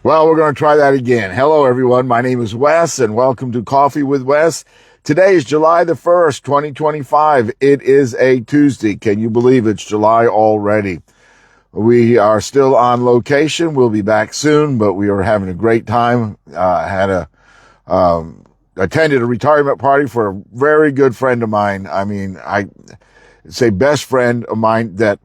Well, we're going to try that again. Hello, everyone. My name is Wes, and welcome to Coffee with Wes. Today is July the 1st, 2025. It is a Tuesday. Can you believe it's July already? We are still on location. We'll be back soon, but we are having a great time. Attended a retirement party for a very good friend of mine. I mean, I say best friend of mine that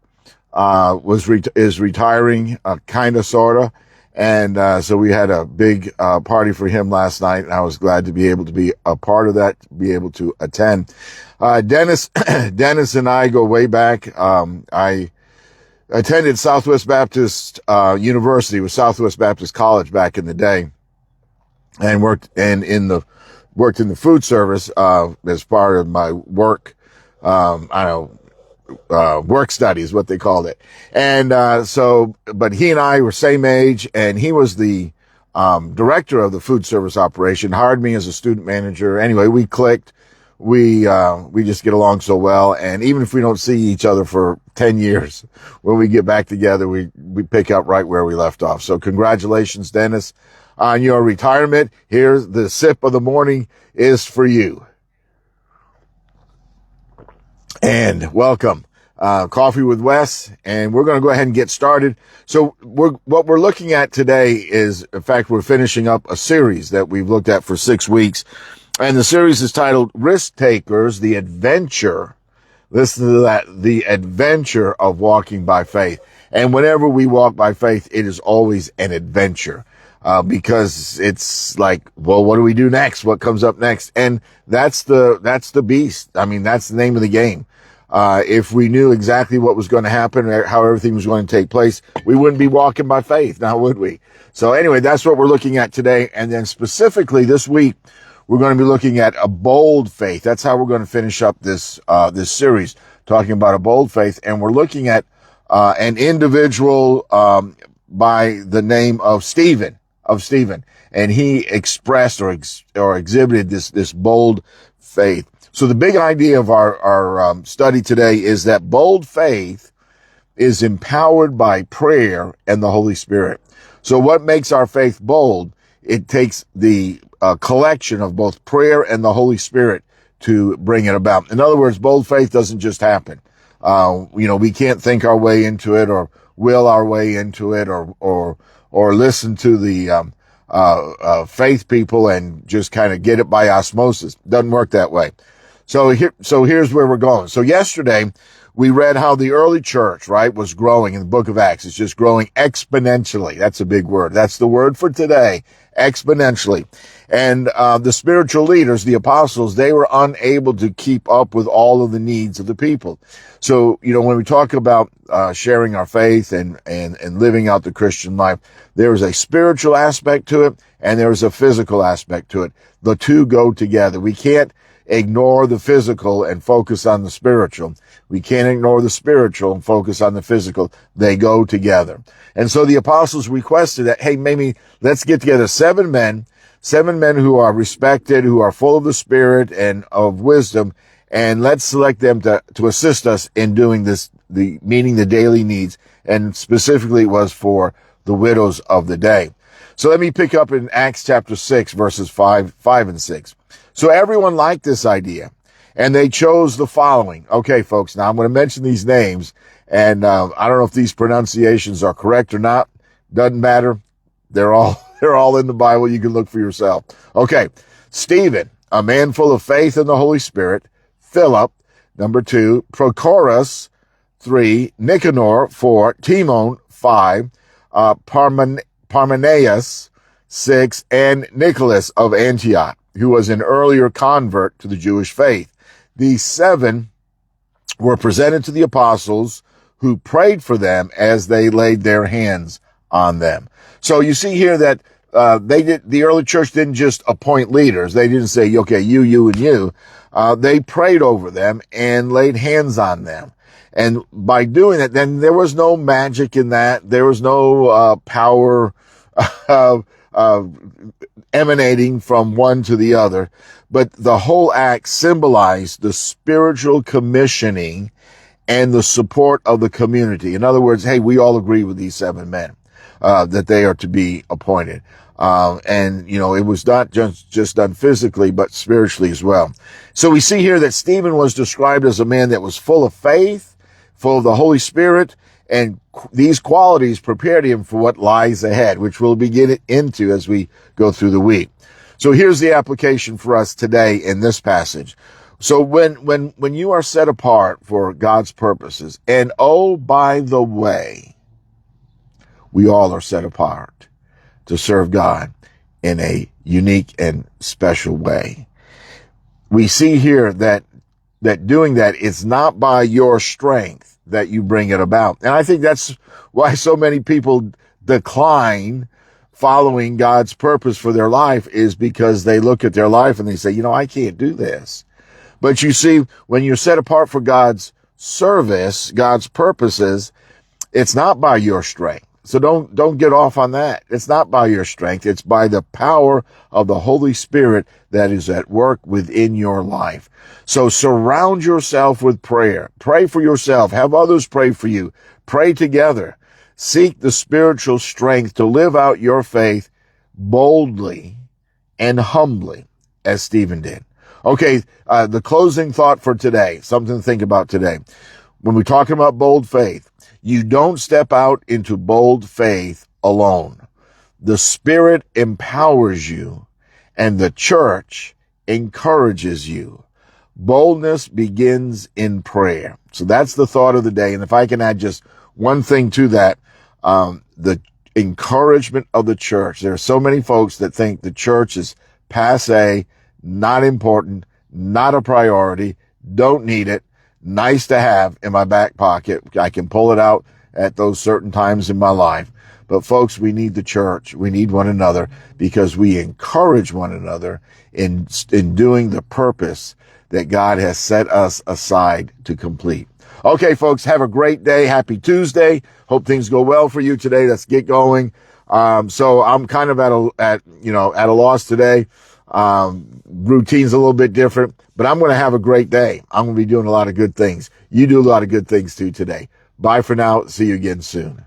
is retiring, kind of, sort of. And so we had a big party for him last night, and I was glad to be able to be a part of that, be able to attend. Dennis and I go way back. I attended Southwest Baptist University with Southwest Baptist College back in the day, and worked in the food service as part of my work. Work study is what they called it. And but he and I were same age, and he was the director of the food service operation, hired me as a student manager. Anyway, we clicked. We just get along so well. And even if we don't see each other for 10 years, when we get back together, we pick up right where we left off. So congratulations, Dennis, on your retirement. Here's the sip of the morning is for you. And welcome, Coffee with Wes, and we're going to go ahead and get started. So what we're looking at today is, in fact, we're finishing up a series that we've looked at for 6 weeks, and the series is titled Risk Takers, the Adventure. Listen to that, the adventure of walking by faith. And whenever we walk by faith, it is always an adventure. Because it's like, well, what do we do next? What comes up next? And that's the beast. I mean, that's the name of the game. If we knew exactly what was going to happen, how everything was going to take place, we wouldn't be walking by faith now, would we? So anyway, that's what we're looking at today. And then specifically this week, we're going to be looking at a bold faith. That's how we're going to finish up this series, talking about a bold faith. And we're looking at, an individual, by the name of Stephen. And he expressed or exhibited this bold faith. So the big idea of our study today is that bold faith is empowered by prayer and the Holy Spirit. So what makes our faith bold? It takes the collection of both prayer and the Holy Spirit to bring it about. In other words, bold faith doesn't just happen. We can't think our way into it or will our way into it or listen to the faith people and just kind of get it by osmosis. Doesn't work that way. So here's where we're going. So yesterday we read how the early church, right, was growing in the book of Acts. It's just growing exponentially. That's a big word. That's the word for today, exponentially. And the spiritual leaders, the apostles, they were unable to keep up with all of the needs of the people. So, when we talk about sharing our faith and living out the Christian life, there is a spiritual aspect to it and there is a physical aspect to it. The two go together. We can't ignore the physical and focus on the spiritual. We can't ignore the spiritual and focus on the physical. They go together. And so the apostles requested that, hey, maybe let's get together seven men who are respected, who are full of the Spirit and of wisdom, and let's select them to assist us in doing this, meeting the daily needs, and specifically it was for the widows of the day. So let me pick up in Acts chapter 6, verses 5 and 6. So everyone liked this idea, and they chose the following. Okay, folks, now I'm going to mention these names, and I don't know if these pronunciations are correct or not. Doesn't matter. They're all in the Bible. You can look for yourself. Okay. Stephen, a man full of faith in the Holy Spirit. Philip, number 2. Prochorus, 3. Nicanor, 4. Timon, 5. Parmenas, 6. And Nicholas of Antioch, who was an earlier convert to the Jewish faith. These 7 were presented to the apostles, who prayed for them as they laid their hands on them. So you see here that the early church didn't just appoint leaders. They didn't say, okay, you, and you. They prayed over them and laid hands on them. And by doing that, then there was no magic in that. There was no power emanating from one to the other. But the whole act symbolized the spiritual commissioning and the support of the community. In other words, hey, we all agree with these 7 men. that they are to be appointed. And, it was not just done physically, but spiritually as well. So we see here that Stephen was described as a man that was full of faith, full of the Holy Spirit, and these qualities prepared him for what lies ahead, which we'll begin into as we go through the week. So here's the application for us today in this passage. So when you are set apart for God's purposes, and oh, by the way, we all are set apart to serve God in a unique and special way. We see here that doing that is not by your strength that you bring it about. And I think that's why so many people decline following God's purpose for their life, is because they look at their life and they say, I can't do this. But you see, when you're set apart for God's service, God's purposes, it's not by your strength. So don't get off on that. It's not by your strength. It's by the power of the Holy Spirit that is at work within your life. So surround yourself with prayer. Pray for yourself. Have others pray for you. Pray together. Seek the spiritual strength to live out your faith boldly and humbly, as Stephen did. Okay, the closing thought for today, something to think about today. When we're talking about bold faith, you don't step out into bold faith alone. The Spirit empowers you, and the church encourages you. Boldness begins in prayer. So that's the thought of the day. And if I can add just one thing to that, the encouragement of the church. There are so many folks that think the church is passé, not important, not a priority, don't need it, nice to have in my back pocket. I can pull it out at those certain times in my life. But folks, we need the church. We need one another, because we encourage one another in doing the purpose that God has set us aside to complete. Okay, folks, have a great day. Happy Tuesday. Hope things go well for you today. Let's get going. So I'm kind of at a loss today. Routine's a little bit different, but I'm going to have a great day. I'm going to be doing a lot of good things. You do a lot of good things too today. Bye for now. See you again soon.